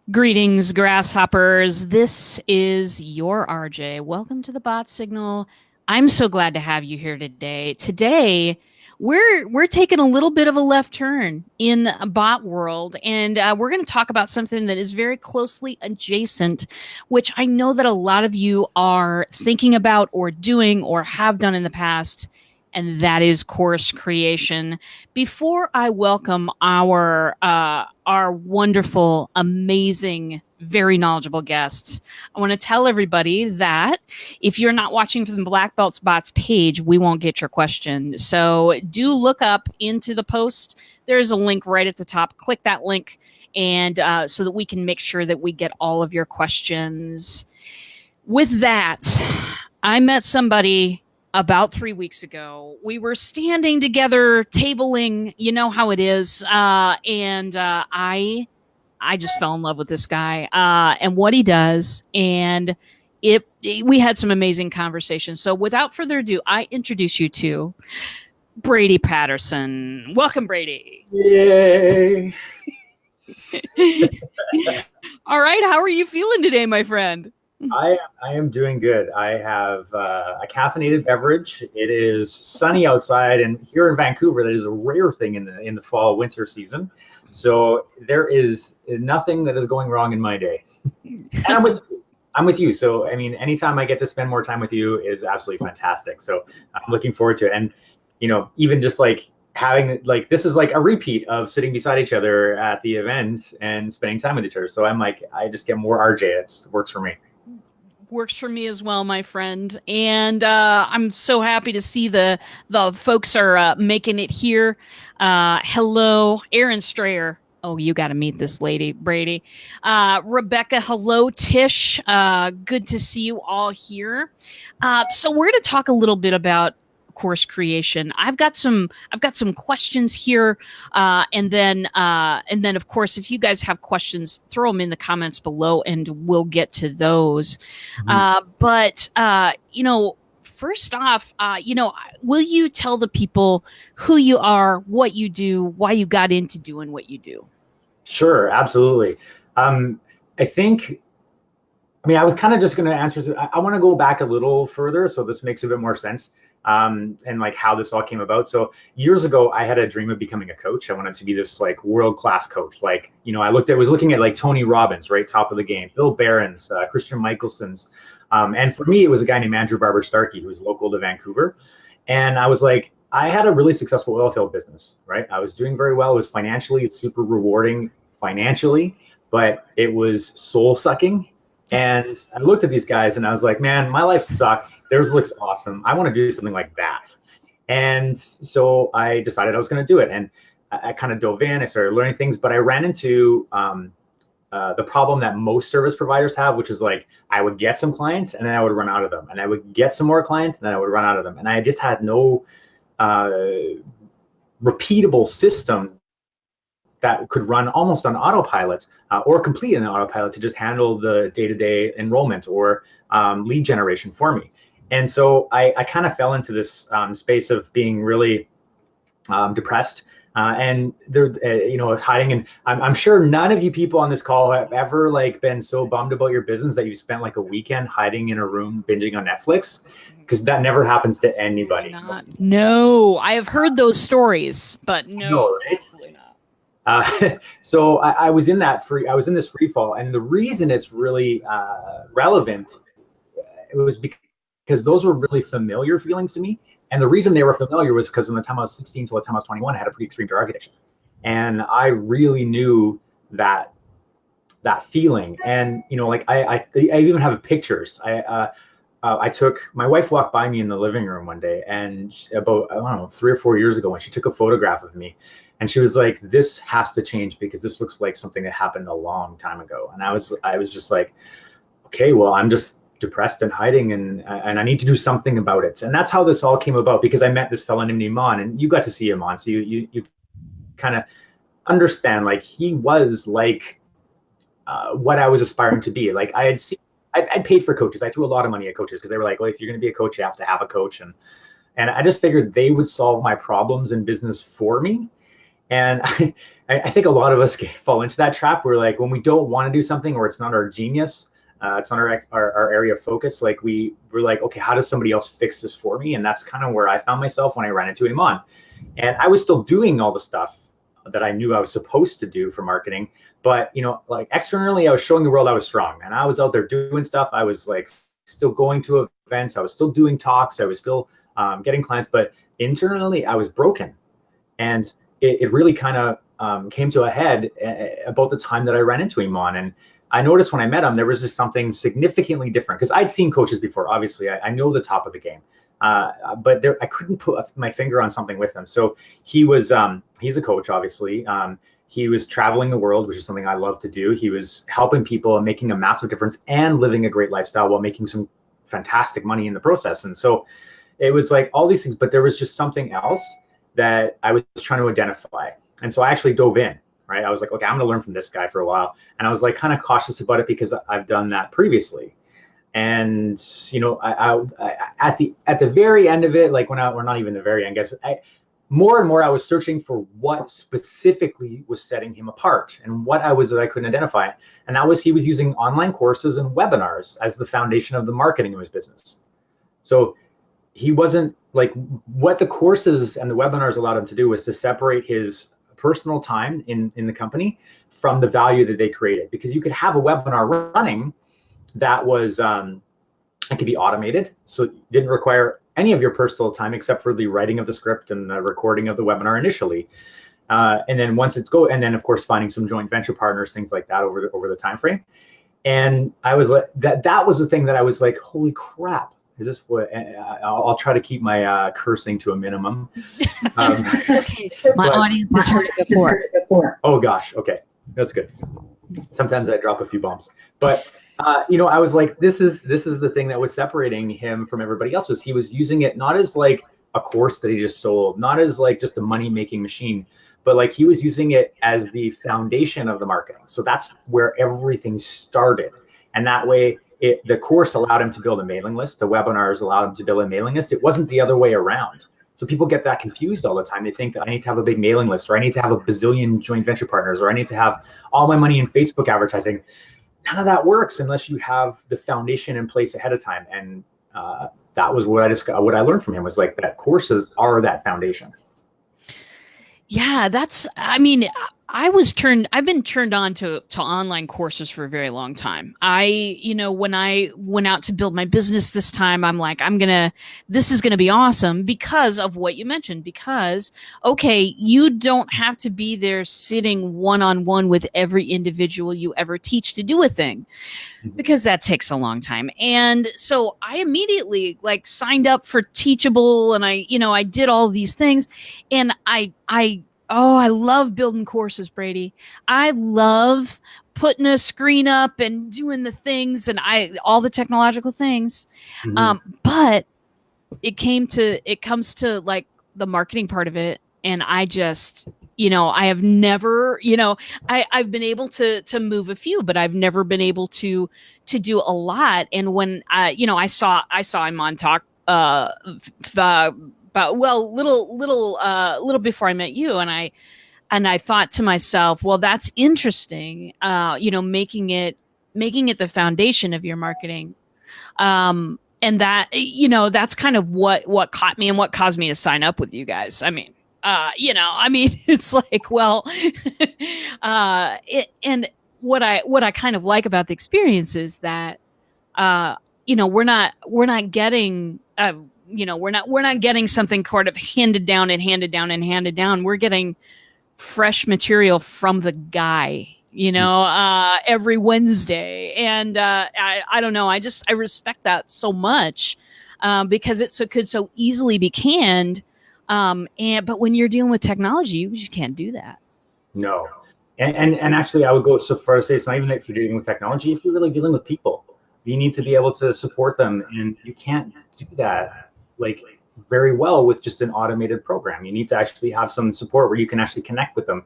Greetings, grasshoppers. This is your RJ. Welcome to the Bot Signal. I'm so glad to have you here today. Today, we're taking a little bit of a left turn in a bot world, and we're going to talk about something that is very closely adjacent, which I know that a lot of you are thinking about or doing or have done in the past, and that is course creation. Before I welcome our wonderful, amazing, very knowledgeable guests, I want to tell everybody that if you're not watching from the Black Belts Bots page, we won't get your question. So do look up into the post. There's a link right at the top. Click that link, and so that we can make sure that we get all of your questions. With that, I met somebody about 3 weeks ago. We were standing together, tabling, you know how it is, and I just fell in love with this guy and what he does, and we had some amazing conversations. So without further ado, I introduce you to Brady Patterson. Welcome, Brady. Yay! All right, how are you feeling today, my friend? I am doing good. I have a caffeinated beverage. It is sunny outside, and here in Vancouver, that is a rare thing in the fall winter season. So there is nothing that is going wrong in my day. And I'm with you. I'm with you. So I mean, anytime I get to spend more time with you is absolutely fantastic. So I'm looking forward to it. And even just like having like this is like a repeat of sitting beside each other at the events and spending time with each other. So I'm like, I just get more RJ. It works for me. Works for me as well, my friend. And I'm so happy to see the folks are making it here. Hello, Aaron Strayer. Oh, you got to meet this lady, Brady. Rebecca, hello, Tish. Good to see you all here. So we're going to talk a little bit about course creation. I've got some questions here, and then of course, if you guys have questions, throw them in the comments below, and we'll get to those. But first off, will you tell the people who you are, what you do, why you got into doing what you do? Sure, absolutely. I think, I mean, I was kind of just going to answer. I want to go back a little further, so this makes a bit more sense, and like how this all came about. So years ago, I had a dream of becoming a coach. I wanted to be this like world-class coach. Like, I was looking at like Tony Robbins, right, top of the game, Bill Barron's, Christian Michelson's, and for me, it was a guy named Andrew Barber Starkey, who was local to Vancouver, and I was like, I had a really successful oil field business, right? I was doing very well. It was financially, it's super rewarding financially, but it was soul sucking. And I looked at these guys and I was like, man, my life sucks. Theirs looks awesome. I want to do something like that. And so I decided I was going to do it. And I kind of dove in. I started learning things, but I ran into the problem that most service providers have, which is like, I would get some clients and then I would run out of them. And I would get some more clients and then I would run out of them. And I just had no repeatable system that could run almost on autopilot or complete an autopilot to just handle the day-to-day enrollment or lead generation for me. And so I kind of fell into this space of being really depressed and there, hiding. And I'm sure none of you people on this call have ever like been so bummed about your business that you spent like a weekend hiding in a room binging on Netflix, because that never happens to anybody. No, I have heard those stories, but no, right? absolutely not. So I was in this free fall, and the reason it's really relevant, it was because those were really familiar feelings to me. And the reason they were familiar was because from the time I was 16 till the time I was 21, I had a pretty extreme drug addiction. And I really knew that feeling. And, like I even have pictures. I took, my wife walked by me in the living room one day, and about, I don't know, 3 or 4 years ago, and she took a photograph of me. And she was like, this has to change because this looks like something that happened a long time ago. And I was just like, okay, well, I'm just depressed and hiding, and I need to do something about it. And that's how this all came about, because I met this fellow named Iman, and you got to see Iman. So you kind of understand, like, he was like what I was aspiring to be. Like, I paid for coaches. I threw a lot of money at coaches because they were like, well, if you're going to be a coach, you have to have a coach. And I just figured they would solve my problems in business for me. And I think a lot of us fall into that trap where like when we don't want to do something or it's not our genius, it's not our area of focus, like we're like, okay, how does somebody else fix this for me? And that's kind of where I found myself when I ran into Iman. And I was still doing all the stuff that I knew I was supposed to do for marketing. But, like externally, I was showing the world I was strong and I was out there doing stuff. I was like still going to events. I was still doing talks. I was still getting clients. But internally, I was broken. And it really kind of came to a head about the time that I ran into Iman. And I noticed when I met him, there was just something significantly different because I'd seen coaches before. Obviously, I know the top of the game. But I couldn't put my finger on something with him. So he's a coach, obviously. He was traveling the world, which is something I love to do. He was helping people and making a massive difference and living a great lifestyle while making some fantastic money in the process. And so it was like all these things, but there was just something else that I was trying to identify. And so I actually dove in, right? I was like, okay, I'm going to learn from this guy for a while. And I was like kind of cautious about it because I've done that previously. And I at the very end of it, like we're not even the very end, guys. More and more, I was searching for what specifically was setting him apart, and what that I couldn't identify. And that was he was using online courses and webinars as the foundation of the marketing of his business. So he wasn't like what the courses and the webinars allowed him to do was to separate his personal time in the company from the value that they created, because you could have a webinar running that was it could be automated, so it didn't require any of your personal time except for the writing of the script and the recording of the webinar initially, and then once it's and then of course finding some joint venture partners, things like that over the time frame. And I was like, that was the thing that I was like, holy crap, is this what? I'll try to keep my cursing to a minimum. Okay, my audience has heard it before. Oh gosh, okay, that's good. Sometimes I drop a few bombs, but I was like, this is the thing that was separating him from everybody else. Was he was using it not as like a course that he just sold, not as like just a money making machine, but like he was using it as the foundation of the marketing. So that's where everything started, and that way the course allowed him to build a mailing list. The webinars allowed him to build a mailing list. It wasn't the other way around. So people get that confused all the time. They think that I need to have a big mailing list, or I need to have a bazillion joint venture partners, or I need to have all my money in Facebook advertising. None of that works unless you have the foundation in place ahead of time. And that was what I learned from him, was like that courses are that foundation. Yeah, I've been turned on to online courses for a very long time. When I went out to build my business this time, I'm like, this is going to be awesome because of what you mentioned, because, okay, you don't have to be there sitting one-on-one with every individual you ever teach to do a thing, because that takes a long time. And so I immediately like signed up for Teachable, and I did all these things, and I love building courses, Brady. I love putting a screen up and doing the things and all the technological things. But it comes to like the marketing part of it. And I just, I have never, I've been able to move a few, but I've never been able to do a lot. And when I saw Iman talk, but little before I met you, and I thought to myself, well, that's interesting. Making it the foundation of your marketing, and that that's kind of what caught me and what caused me to sign up with you guys. It's like, well, and what I kind of like about the experience is that we're not getting. We're not getting something kind of handed down. We're getting fresh material from the guy, every Wednesday. And I don't know. I respect that so much because it could so easily be canned. But when you're dealing with technology, you just can't do that. No. And actually, I would go so far to say it's not even if you're dealing with technology. If you're really dealing with people, you need to be able to support them, and you can't do that like very well with just an automated program. You need to actually have some support where you can actually connect with them,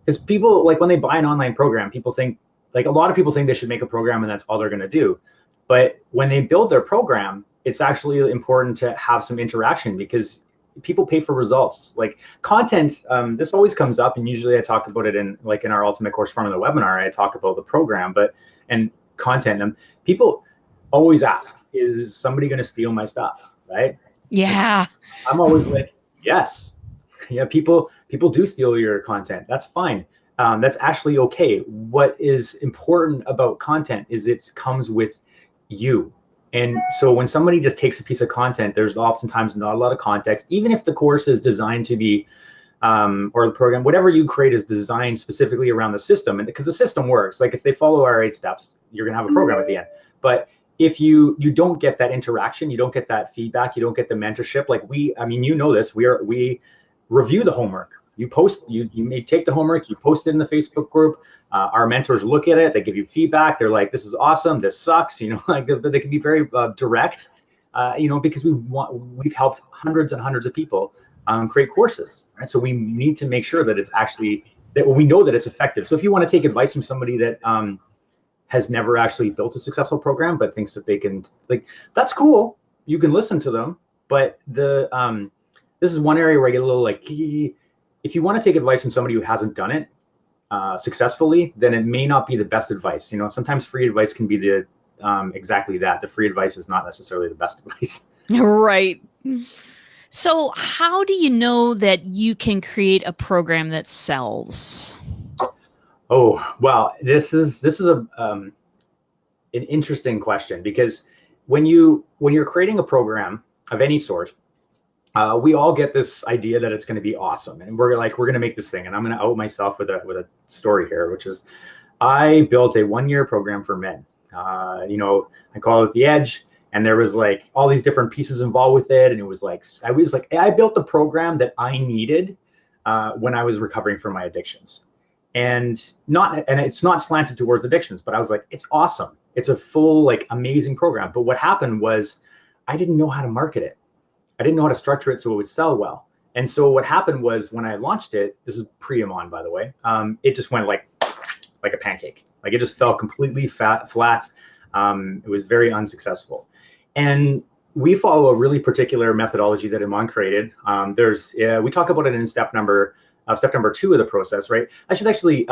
because people, like when they buy an online program, people think, like a lot of people think they should make a program and that's all they're going to do. But when they build their program, it's actually important to have some interaction, because people pay for results. Like content, this always comes up, and usually I talk about it in our Ultimate Course Formula webinar. I talk about the program, and content. And people always ask, is somebody going to steal my stuff, right? Yeah. I'm always like, yes. Yeah, people do steal your content. That's fine. That's actually okay. What is important about content is it comes with you. And so when somebody just takes a piece of content, there's oftentimes not a lot of context, even if the course is designed to be, or the program, whatever you create is designed specifically around the system. And because the system works, like if they follow our 8 steps, you're gonna have a program at the end. But if you don't get that interaction, you don't get that feedback, you don't get the mentorship, like you know this, we review the homework. You post, you may take the homework, you post it in the Facebook group. Our mentors look at it, they give you feedback. They're like, this is awesome, this sucks, like they can be very direct, because we've helped hundreds and hundreds of people create courses, right? So we need to make sure that it's actually, that we know that it's effective. So if you want to take advice from somebody that has never actually built a successful program, but thinks that they can, that's cool. You can listen to them, but this is one area where I get a little like, if you want to take advice from somebody who hasn't done it successfully, then it may not be the best advice. Sometimes free advice can be the exactly that. The free advice is not necessarily the best advice. Right. So how do you know that you can create a program that sells? Oh, well, this is an interesting question, because when you're creating a program of any sort, we all get this idea that it's going to be awesome, and we're going to make this thing. And I'm going to out myself with a story here, which is I built a 1-year program for men. I call it The Edge, and there was like all these different pieces involved with it, and it was like I built the program that I needed when I was recovering from my addictions, and it's not slanted towards addictions, but I was like, it's awesome. It's a full, amazing program. But what happened was I didn't know how to market it. I didn't know how to structure it so it would sell well. And so what happened was when I launched it, this is pre-Amon, by the way, it just went like a pancake. Like it just fell completely flat. It was very unsuccessful. And we follow a really particular methodology that Amon created. We talk about it in step number 2 of the process, right? I should actually,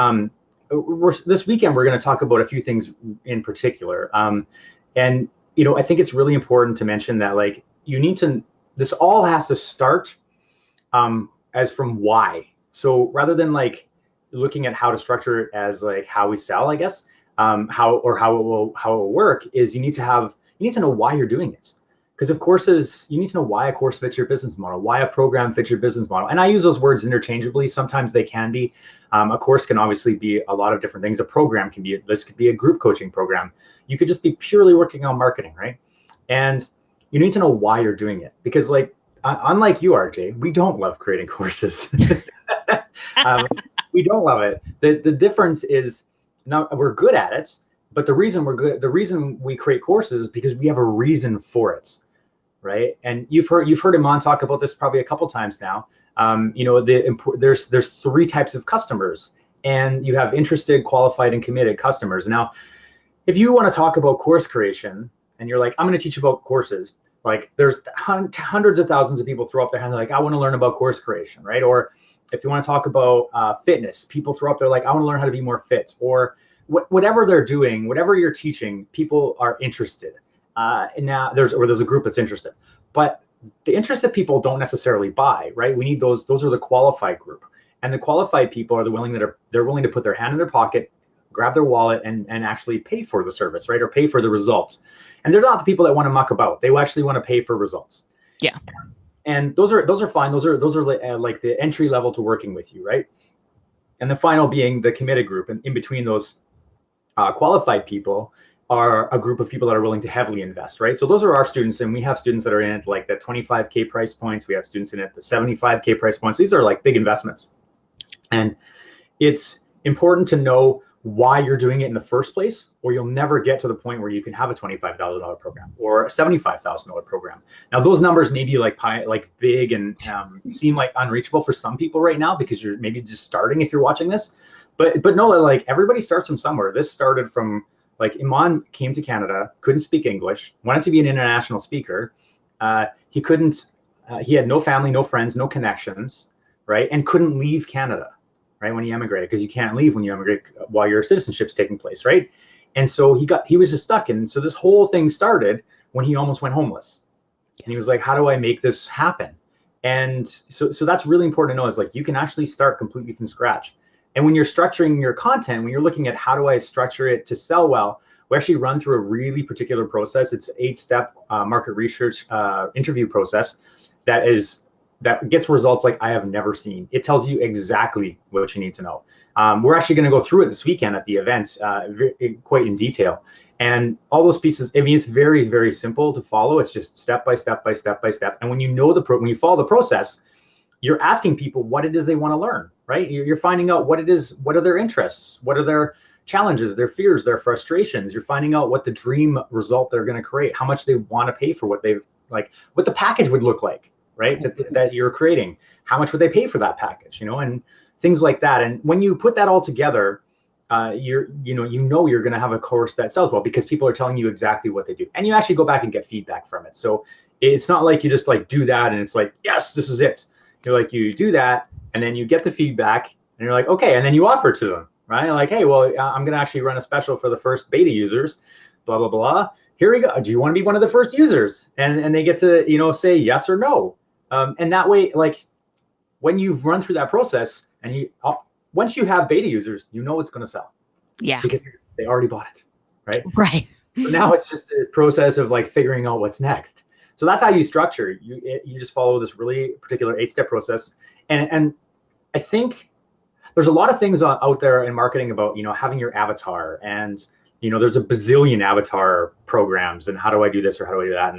this weekend, we're going to talk about a few things in particular. And, I think it's really important to mention that this all has to start as from why. So rather than looking at how to structure it as how we sell, I guess, how it will work is you need to know why you're doing it. Because of courses, you need to know why a course fits your business model, why a program fits your business model. And I use those words interchangeably. Sometimes they can be. A course can obviously be a lot of different things. A program could be a group coaching program. You could just be purely working on marketing, right? And you need to know why you're doing it, because unlike you, RJ, we don't love creating courses. We don't love it. The difference is, now we're good at it, but the reason we create courses is because we have a reason for it, right? And you've heard Iman talk about this probably a couple times now. There's 3 types of customers, and you have interested, qualified, and committed customers. Now, if you want to talk about course creation, and you're like, I'm going to teach about courses, there's hundreds of thousands of people throw up their hand, I want to learn about course creation, right? Or if you want to talk about fitness, people throw up, they're like, I want to learn how to be more fit. Or whatever they're doing, whatever you're teaching, people are interested. And now there's a group that's interested. But the interested people don't necessarily buy, right? We need those are the qualified group. And the qualified people are they're willing to put their hand in their pocket, grab their wallet, and actually pay for the service, right? Or pay for the results. And they're not the people that want to muck about. They actually want to pay for results. Yeah. And those are fine. Those are like the entry level to working with you, right? And the final being the committed group. And in between those qualified people are a group of people that are willing to heavily invest, right? So those are our students, and we have students that are in it the 25K price points. We have students in it the 75K price points. These are big investments. And it's important to know why you're doing it in the first place, or you'll never get to the point where you can have a $25,000 program or a $75,000 program. Now, those numbers may be big and seem unreachable for some people right now, because you're maybe just starting if you're watching this. But no, everybody starts from somewhere. This started from Iman came to Canada, couldn't speak English, wanted to be an international speaker. He couldn't he had no family, no friends, no connections, right? And couldn't leave Canada, right? When he emigrated, because you can't leave when you emigrate while your citizenship's taking place, right? And so he was just stuck. And so this whole thing started when he almost went homeless. And he was like, how do I make this happen? And so that's really important to know, is like, you can actually start completely from scratch. And when you're structuring your content, when you're looking at how do I structure it to sell well, we actually run through a really particular process. It's an 8-step market research interview process that gets results like I have never seen. It tells you exactly what you need to know. We're actually going to go through it this weekend at the event, quite in detail. And all those pieces, I mean, it's very, very simple to follow. It's just step by step by step by step. And when you know when you follow the process, you're asking people what it is they want to learn, right? You're finding out what it is, what are their interests, what are their challenges, their fears, their frustrations. You're finding out what the dream result they're going to create, how much they want to pay for what they've, like, what the package would look like, right? That you're creating, how much would they pay for that package, and things like that. And when you put that all together, you're going to have a course that sells well, because people are telling you exactly what they do, and you actually go back and get feedback from it. So it's not like you just like do that and it's like, yes, this is it. You're like, you do that and then you get the feedback and you're like, okay, and then you offer to them, right? Like, hey, well, I'm going to actually run a special for the first beta users, blah blah blah. Here we go. Do you want to be one of the first users? And they get to say yes or no. And that way, like, when you've run through that process and once you have beta users, it's going to sell. Yeah. Because they already bought it, right? Right. So now it's just a process of like figuring out what's next. So that's how you structure. You just follow this really particular 8-step process. And I think there's a lot of things out there in marketing about, having your avatar, and, there's a bazillion avatar programs, and how do I do this or how do I do that? And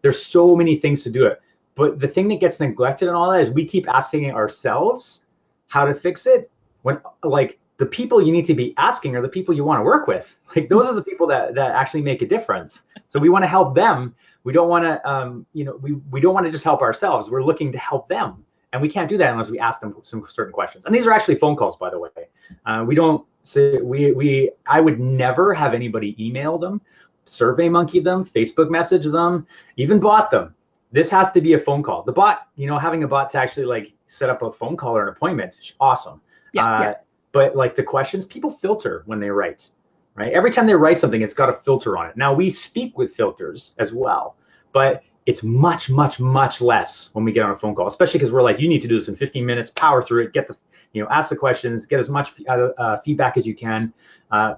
there's so many things to do it. But the thing that gets neglected in all that is we keep asking ourselves how to fix it, when, like, the people you need to be asking are the people you want to work with. Like, those are the people that actually make a difference. So we want to help them. We don't want to, we don't want to just help ourselves. We're looking to help them. And we can't do that unless we ask them some certain questions. And these are actually phone calls, by the way. We don't say, I would never have anybody email them, Survey Monkey them, Facebook message them, even bot them. This has to be a phone call. The bot, having a bot to actually like set up a phone call or an appointment, awesome. Yeah. But like the questions, people filter when they write, right? Every time they write something, it's got a filter on it. Now we speak with filters as well, but it's much, much, much less when we get on a phone call, especially because we're like, you need to do this in 15 minutes, power through it, get the, ask the questions, get as much feedback as you can,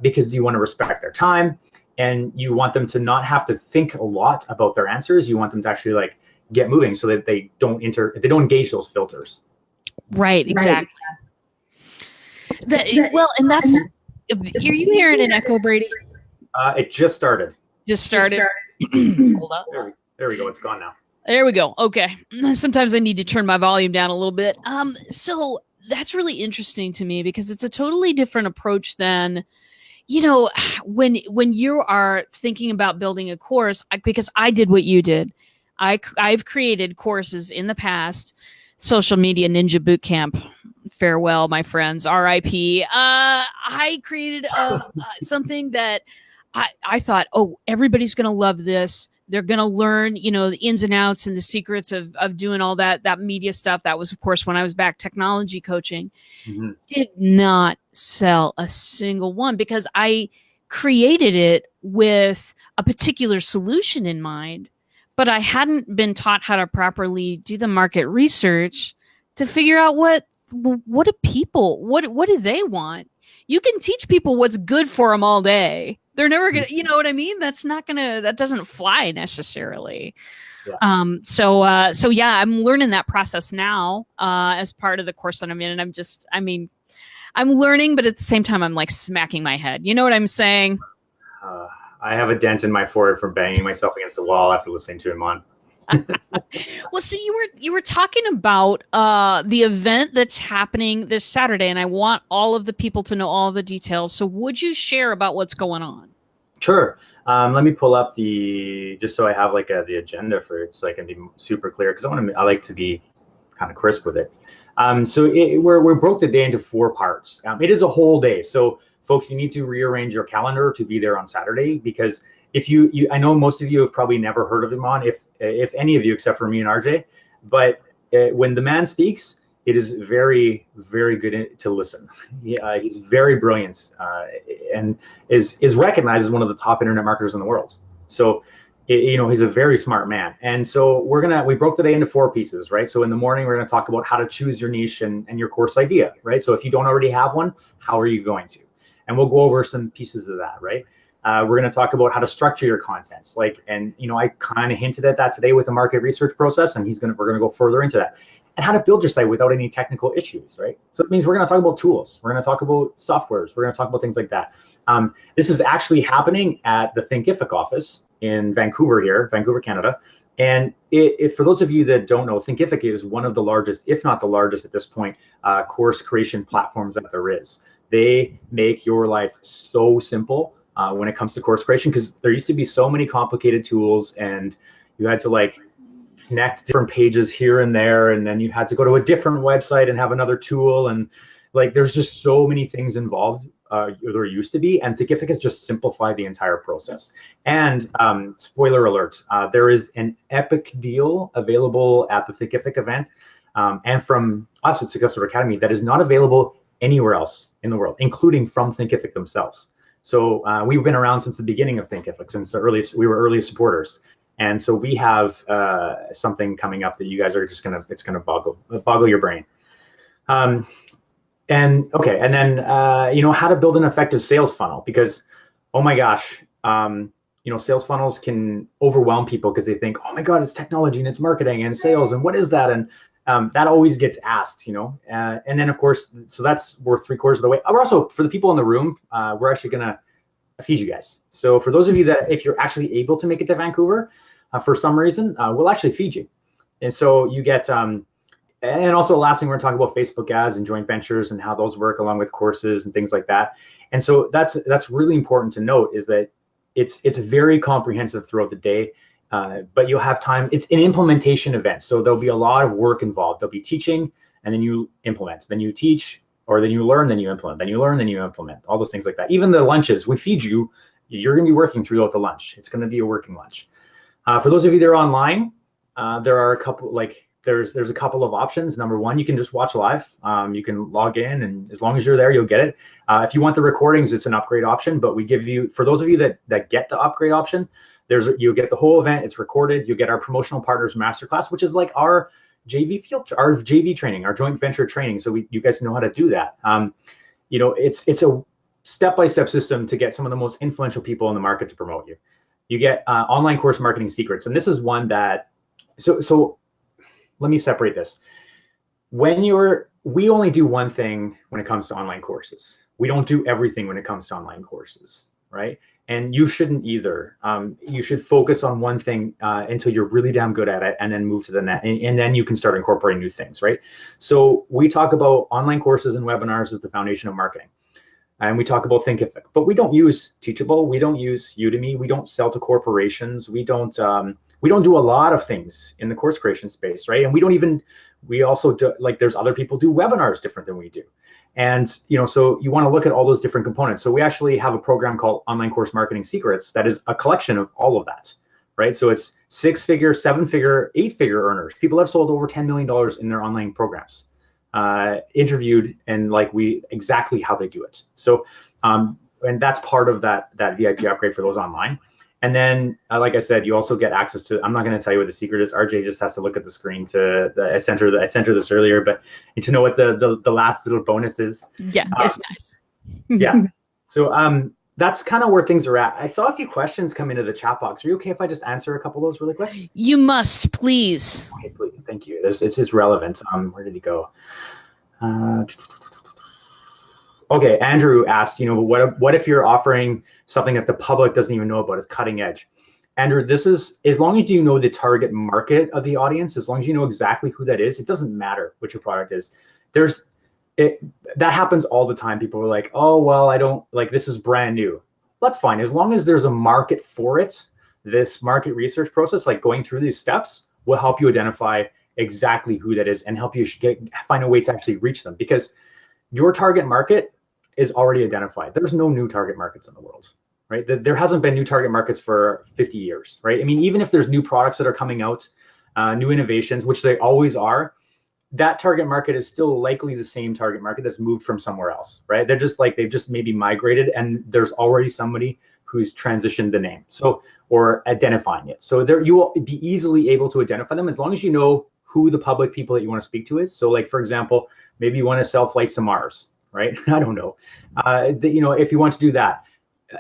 because you want to respect their time and you want them to not have to think a lot about their answers. You want them to actually like get moving so that they don't engage those filters. Right, exactly. Well, and that's, are you hearing an echo, Brady? It just started. Hold on. There we go. It's gone now. There we go. Okay. Sometimes I need to turn my volume down a little bit. So that's really interesting to me because it's a totally different approach than, when you are thinking about building a course, because I did what you did. I've created courses in the past, Social Media Ninja Bootcamp. Farewell, my friends. RIP. I created something that I thought, oh, everybody's going to love this. They're going to learn, the ins and outs and the secrets of doing all that media stuff. That was, of course, when I was back technology coaching. Mm-hmm. Did not sell a single one because I created it with a particular solution in mind, but I hadn't been taught how to properly do the market research to figure out what do people, what do they want? You can teach people what's good for them all day. They're never going to, you know what I mean? That doesn't fly necessarily. Yeah. So yeah, I'm learning that process now, as part of the course that I'm in. And I'm learning, but at the same time, I'm like smacking my head. You know what I'm saying? I have a dent in my forehead from banging myself against the wall after listening to him on. Well, so you were talking about the event that's happening this Saturday, and I want all of the people to know all the details. So would you share about what's going on? Sure. Let me pull up just so I have like the agenda for it, so I can be super clear, because I like to be kind of crisp with it. So we broke the day into 4 parts. It is a whole day. So folks, you need to rearrange your calendar to be there on Saturday, because if I know most of you have probably never heard of Iman. If any of you, except for me and RJ, but when the man speaks, it is very, very good to listen. He's very brilliant, and is recognized as one of the top internet marketers in the world. So, he's a very smart man. And so we broke the day into 4 pieces, right? So in the morning, we're gonna talk about how to choose your niche and your course idea, right? So if you don't already have one, how are you going to? And we'll go over some pieces of that, right? We're going to talk about how to structure your contents, I kind of hinted at that today with the market research process, and we're going to go further into that, and how to build your site without any technical issues, right? So it means we're going to talk about tools, we're going to talk about softwares, we're going to talk about things like that. This is actually happening at the Thinkific office in Vancouver, Canada. And for those of you that don't know, Thinkific is one of the largest, if not the largest at this point, course creation platforms that there is. They make your life so simple when it comes to course creation, because there used to be so many complicated tools, and you had to connect different pages here and there, and then you had to go to a different website and have another tool, and there's just so many things involved. There used to be, and Thinkific has just simplified the entire process. And spoiler alert, there is an epic deal available at the Thinkific event, and from us at Successor Academy, that is not available anywhere else in the world, including from Thinkific themselves. So we've been around since the beginning of Thinkific, since we were early supporters. And so we have something coming up that you guys are just it's gonna boggle your brain. And then how to build an effective sales funnel, because, oh my gosh, sales funnels can overwhelm people because they think, oh my God, it's technology and it's marketing and sales, and what is that? And that always gets asked, and then of course, so we're 3/4 of the way. We're also, for the people in the room, we're actually gonna feed you guys. So for those of you that, if you're actually able to make it to Vancouver, for some reason, we'll actually feed you. And so you get, and also the last thing, we're gonna talk about Facebook ads and joint ventures and how those work along with courses and things like that. And so that's really important to note, is that it's very comprehensive throughout the day. But you'll have time. It's an implementation event, so there'll be a lot of work involved. There'll be teaching, and then you implement, then you teach, or then you learn, then you implement, then you learn, then you implement, all those things like that. Even the lunches we feed you, you're going to be working throughout the lunch. It's going to be a working lunch. For those of you that are online, there are a couple, there's a couple of options. Number one, you can just watch live. You can log in, and as long as you're there, you'll get it. If you want the recordings, it's an upgrade option, but we give you, for those of you that get the upgrade option, you'll get the whole event. It's recorded. You get our promotional partners masterclass, which is like our JV training, our joint venture training. So you guys know how to do that. It's a step-by-step system to get some of the most influential people in the market to promote you. You get online course marketing secrets, and this is one that. So let me separate this. We only do one thing when it comes to online courses. We don't do everything when it comes to online courses, right? And you shouldn't either. You should focus on one thing until you're really damn good at it, and then move to the next, and then you can start incorporating new things, right? So we talk about online courses and webinars as the foundation of marketing. And we talk about Thinkific, but we don't use Teachable. We don't use Udemy. We don't sell to corporations. We don't do a lot of things in the course creation space, right? And we also do, there's other people do webinars different than we do. And, so you want to look at all those different components. So we actually have a program called Online Course Marketing Secrets that is a collection of all of that, right? So it's 6-figure, 7-figure, 8-figure earners. People have sold over $10 million in their online programs, interviewed, and exactly how they do it. So, and that's part of that VIP upgrade for those online. And then, like I said, you also get access to, I'm not going to tell you what the secret is. RJ just has to look at the screen I sent her this earlier, but to know what the last little bonus is. Yeah, it's nice. Yeah. So that's kind of where things are at. I saw a few questions come into the chat box. Are you okay if I just answer a couple of those really quick? You must, please. Okay, please. Thank you. It's relevant. Where did he go? Okay, Andrew asked, what if you're offering something that the public doesn't even know about? It's cutting edge. Andrew, this is, as long as you know the target market of the audience, as long as you know exactly who that is, it doesn't matter what your product is. That happens all the time. People are like, oh, well, I don't, this is brand new. That's fine. As long as there's a market for it, this market research process, going through these steps, will help you identify exactly who that is and help you find a way to actually reach them, because your target market is already identified. There's no new target markets in the world, right? There hasn't been new target markets for 50 years, right? I mean, even if there's new products that are coming out, new innovations, which they always are, that target market is still likely the same target market that's moved from somewhere else, right? They're just like, they've just maybe migrated, and there's already somebody who's transitioned the name, so, or identifying it. So there, you will be easily able to identify them as long as you know who the public people that you want to speak to is. So like, for example, maybe you want to sell flights to Mars, right? I don't know. If you want to do that,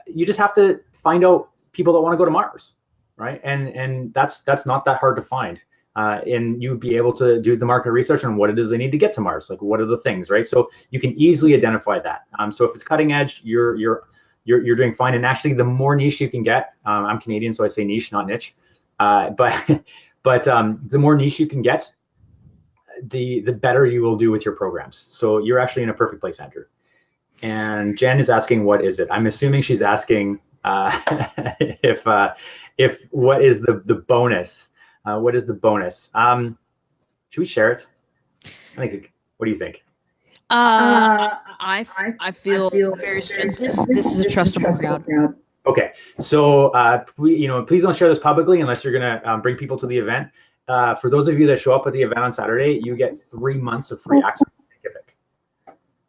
you just have to find out people that want to go to Mars, right? And that's not that hard to find. And you'd be able to do the market research on what it is they need to get to Mars. Like, what are the things, right? So you can easily identify that. So if it's cutting edge, you're doing fine. And actually, the more niche you can get, I'm Canadian, so I say niche, not niche. But the more niche you can get, the better you will do with your programs. So you're actually in a perfect place, Andrew. And Jen is asking, what is it? I'm assuming she's asking if what is the bonus? What is the bonus? Should we share it? I think. What do you think? I feel very strange. This is a trustable crowd. Okay, so please don't share this publicly unless you're gonna bring people to the event. For those of you that show up at the event on Saturday, you get 3 months of free access to Thinkific.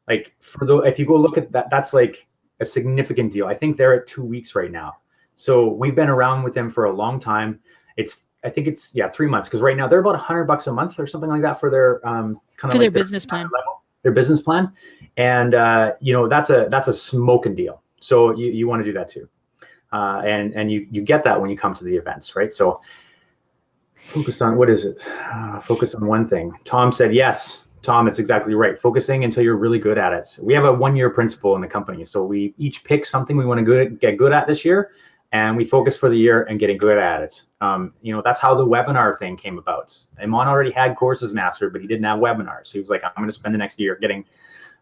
Like, if you go look at that, that's like a significant deal. I think they're at 2 weeks right now. So we've been around with them for a long time. I think it's 3 months, because right now they're about $100 a month or something like that for their their business plan. Their business plan, and that's a smoking deal. So you want to do that too, and you get that when you come to the events, right? So focus on, what is it? Focus on one thing. Tom said yes. Tom, it's exactly right. Focusing until you're really good at it. We have a 1-year principle in the company, so we each pick something we want to get good at this year, and we focus for the year and getting good at it. That's how the webinar thing came about. Iman already had courses mastered, but he didn't have webinars. So he was like, I'm going to spend the next year getting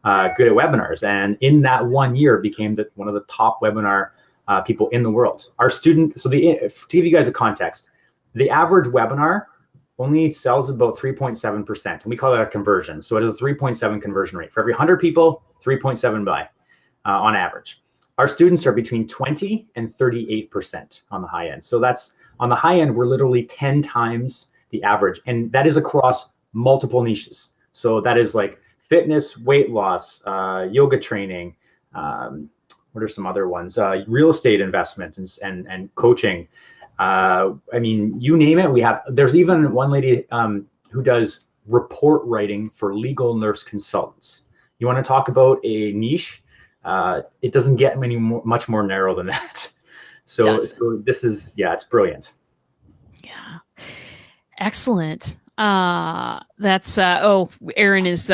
good at webinars. And in that 1 year, became one of the top webinar people in the world. Our student, to give you guys a context, the average webinar only sells about 3.7%. And we call that a conversion. So it is a 3.7 conversion rate. For every 100 people, 3.7 buy on average. Our students are between 20 and 38% on the high end. So that's, on the high end, we're literally 10 times the average. And that is across multiple niches. So that is like fitness, weight loss, yoga training. What are some other ones? Real estate investment and coaching. You name it. There's even one lady who does report writing for legal nurse consultants. You want to talk about a niche? It doesn't get much more narrow than that. So this is, it's brilliant. Yeah, excellent. That's Aaron is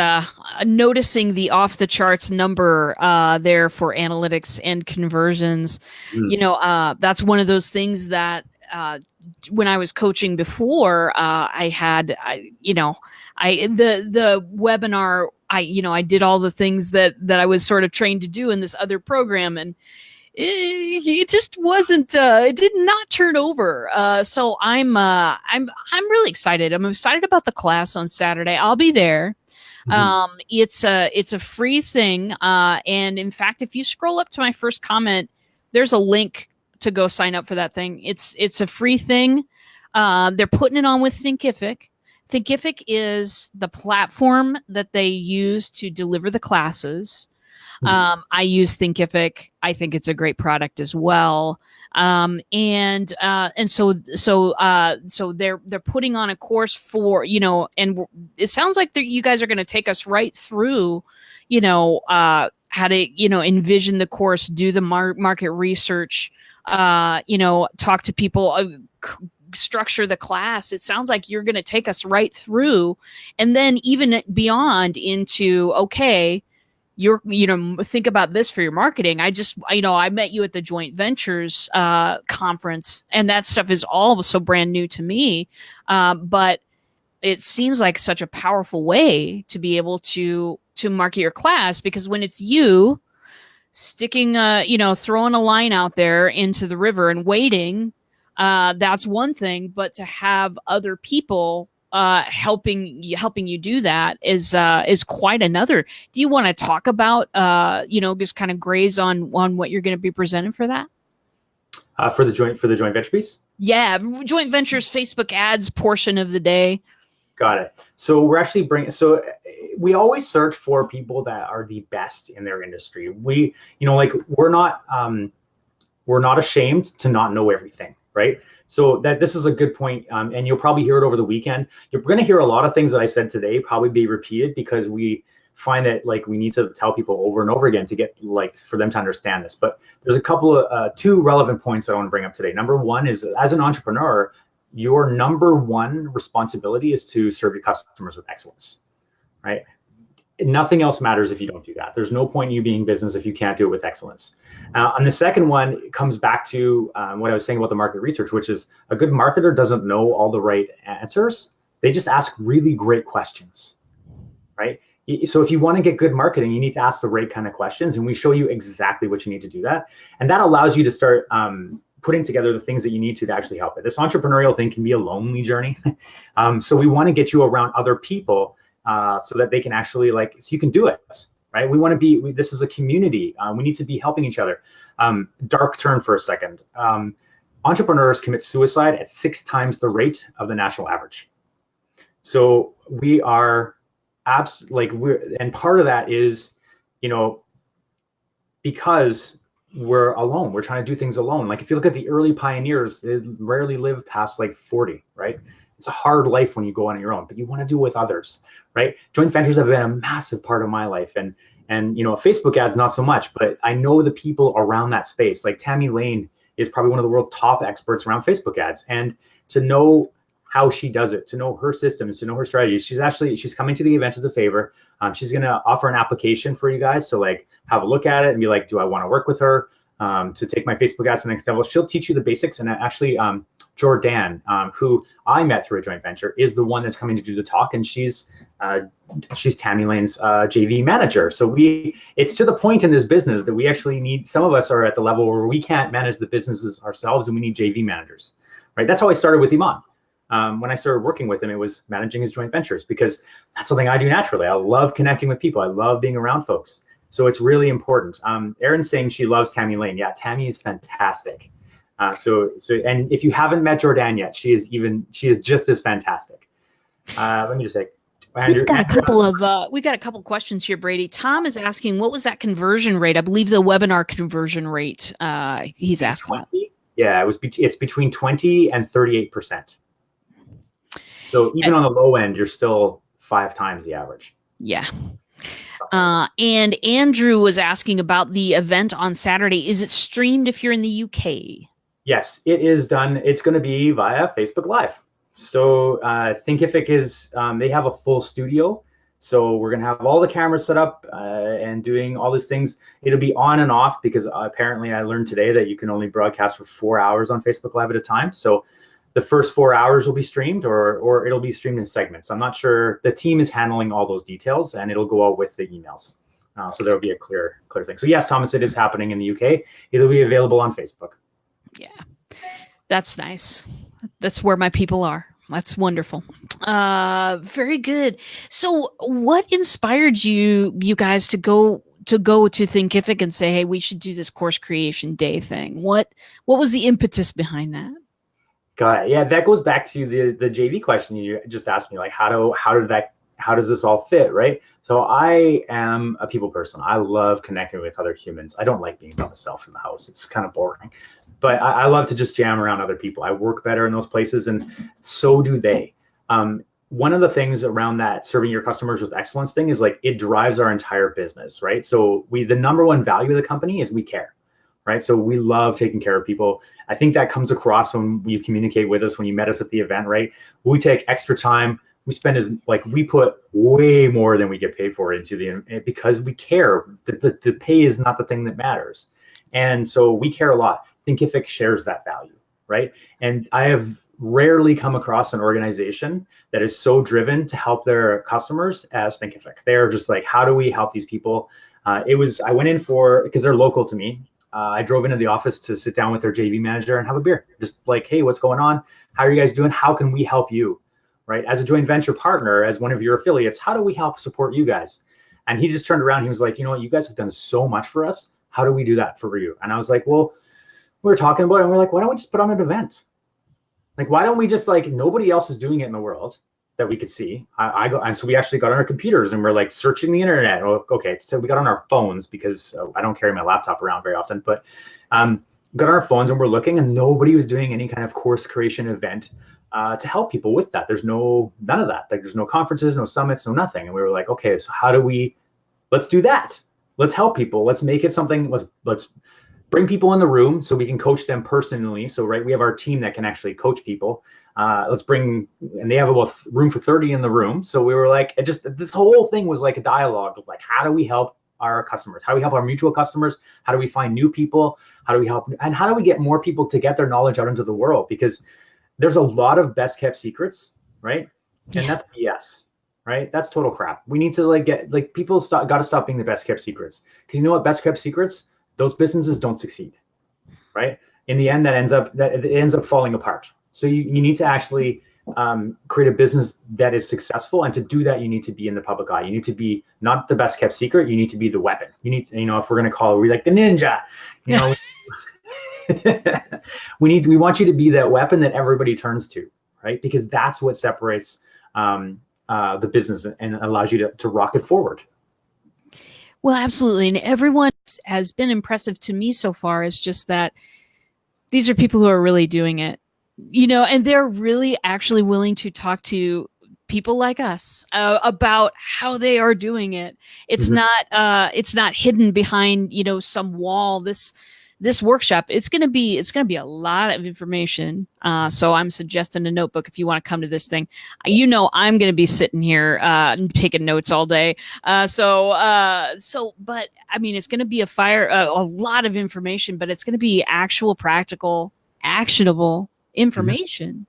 noticing the off the charts number there for analytics and conversions. That's one of those things that when I was coaching before, the webinar, I did all the things that I was sort of trained to do in this other program, and it just wasn't, it did not turn over. So I'm really excited. I'm excited about the class on Saturday. I'll be there. Mm-hmm. It's a free thing. And in fact, if you scroll up to my first comment, there's a link to go sign up for that thing. It's a free thing. They're putting it on with Thinkific. Thinkific is the platform that they use to deliver the classes. I use Thinkific. I think it's a great product as well. So they're putting on a course for, and it sounds like you guys are going to take us right through, how to, envision the course, do the market research, talk to people, structure the class. It sounds like you're going to take us right through, and then even beyond into, okay, think about this for your marketing. I met you at the Joint Ventures conference, and that stuff is all so brand new to me. But it seems like such a powerful way to be able to market your class, because when it's you sticking, throwing a line out there into the river and waiting, that's one thing, but to have other people helping you do that is quite another. Do you want to talk about just kind of graze on what you're going to be presenting for that? For the joint venture piece? Yeah, joint ventures, Facebook ads portion of the day. Got it. So we're actually we always search for people that are the best in their industry. Like we're not ashamed to not know everything, right? So this is a good point, and you'll probably hear it over the weekend. You're going to hear a lot of things that I said today probably be repeated because we find that like we need to tell people over and over again to get like for them to understand this. But there's a couple of two relevant points I want to bring up today. Number one is as an entrepreneur, your number one responsibility is to serve your customers with excellence, right? Nothing else matters if you don't do that. There's no point in you being in business if you can't do it with excellence. And the second one comes back to what I was saying about the market research, which is a good marketer doesn't know all the right answers. They just ask really great questions, right? So if you want to get good marketing, you need to ask the right kind of questions, and we show you exactly what you need to do that. And that allows you to start putting together the things that you need to actually help it. This entrepreneurial thing can be a lonely journey. So we want to get you around other people so that they can actually so you can do it, right? We want to be, this is a community. We need to be helping each other. Dark turn for a second. Entrepreneurs commit suicide at 6 times the rate of the national average. So we are and part of that is, because we're alone, we're trying to do things alone. Like if you look at the early pioneers, they rarely live past like 40, right? It's a hard life when you go on your own, but you want to do it with others, right? Joint ventures have been a massive part of my life, and Facebook ads not so much, but I know the people around that space. Like Tammy Lane is probably one of the world's top experts around Facebook ads, and to know how she does it, to know her systems, to know her strategies. She's coming to the event as a favor. She's gonna offer an application for you guys to like have a look at it and be like, do I want to work with her to take my Facebook ads to the next level? She'll teach you the basics. And actually, Jordan, who I met through a joint venture, is the one that's coming to do the talk, and she's Tammy Lane's JV manager. So it's to the point in this business that we actually need. Some of us are at the level where we can't manage the businesses ourselves, and we need JV managers, right? That's how I started with Iman. When I started working with him, it was managing his joint ventures because that's something I do naturally. I love connecting with people. I love being around folks. So it's really important. Erin's saying she loves Tammy Lane. Yeah, Tammy is fantastic. And if you haven't met Jordan yet, she is just as fantastic. Let me just say, we've got a couple questions here, Brady. Tom is asking, what was that conversion rate? I believe the webinar conversion rate. He's asking. 20? Yeah, it's between 20 and 38%. So even on the low end, you're still 5 times the average. Yeah. And Andrew was asking about the event on Saturday. Is it streamed if you're in the UK? Yes, it is done. It's going to be via Facebook Live. So Thinkific they have a full studio. So we're going to have all the cameras set up and doing all these things. It'll be on and off because apparently I learned today that you can only broadcast for 4 hours on Facebook Live at a time. So the first 4 hours will be streamed or it'll be streamed in segments. I'm not sure. The team is handling all those details, and it'll go out with the emails. So there'll be a clear thing. So yes, Thomas, it is happening in the UK. It'll be available on Facebook. Yeah, that's nice. That's where my people are. That's wonderful. Very good. So what inspired you guys to go to Thinkific and say, hey, we should do this course creation day thing? What was the impetus behind that? Got it. Yeah, that goes back to the JV question you just asked me, like how does this all fit, right? So I am a people person. I love connecting with other humans. I don't like being by myself in the house. It's kind of boring. But I love to just jam around other people. I work better in those places, and so do they. One of the things around that serving your customers with excellence thing is like it drives our entire business, right? So the number one value of the company is we care. Right. So we love taking care of people. I think that comes across when you communicate with us, when you met us at the event, right? We take extra time. We we put way more than we get paid for because we care. The pay is not the thing that matters. And so we care a lot. Thinkific shares that value, right? And I have rarely come across an organization that is so driven to help their customers as Thinkific. They're just like, how do we help these people? I went in because they're local to me. I drove into the office to sit down with their JV manager and have a beer. Just like, hey, what's going on? How are you guys doing? How can we help you? Right? As a joint venture partner, as one of your affiliates, how do we help support you guys? And he just turned around. He was like, you know what? You guys have done so much for us. How do we do that for you? And I was like, well, we were talking about it, and we're like, why don't we just put on an event? Like, why don't we just like, nobody else is doing it in the world that we could see. I go, and so we actually got on our computers and we're like searching the internet. Oh, okay, so we got on our phones because I don't carry my laptop around very often, but got on our phones and we're looking, and nobody was doing any kind of course creation event to help people with that. There's none of that. Like, there's no conferences, no summits, no nothing. And we were like, okay, so how do we? Let's do that. Let's help people. Let's make it something. Let's bring people in the room so we can coach them personally. So, right, we have our team that can actually coach people. Let's bring, and they have about room for 30 in the room. So we were like, this whole thing was like a dialogue of like, how do we help our customers? How do we help our mutual customers? How do we find new people? How do we help? And how do we get more people to get their knowledge out into the world? Because there's a lot of best kept secrets, right? And that's BS, right? That's total crap. We need to like get, like, people got to stop being the best kept secrets. Because you know what? Best kept secrets, those businesses don't succeed, right? In the end, it ends up falling apart. So you need to actually create a business that is successful, and to do that, you need to be in the public eye. You need to be not the best kept secret. You need to be the weapon. You need to, if we're going to call it, we like the ninja, we want you to be that weapon that everybody turns to, right? Because that's what separates the business and allows you to rocket forward. Well, absolutely. And everyone has been impressive to me so far. Is just that these are people who are really doing it, and they're really actually willing to talk to people like us about how they are doing it. It's not hidden behind, some wall. This workshop, it's going to be a lot of information. So I'm suggesting a notebook if you want to come to this thing. I'm going to be sitting here taking notes all day. But I mean, it's going to be a lot of information, but it's going to be actual, practical, actionable information.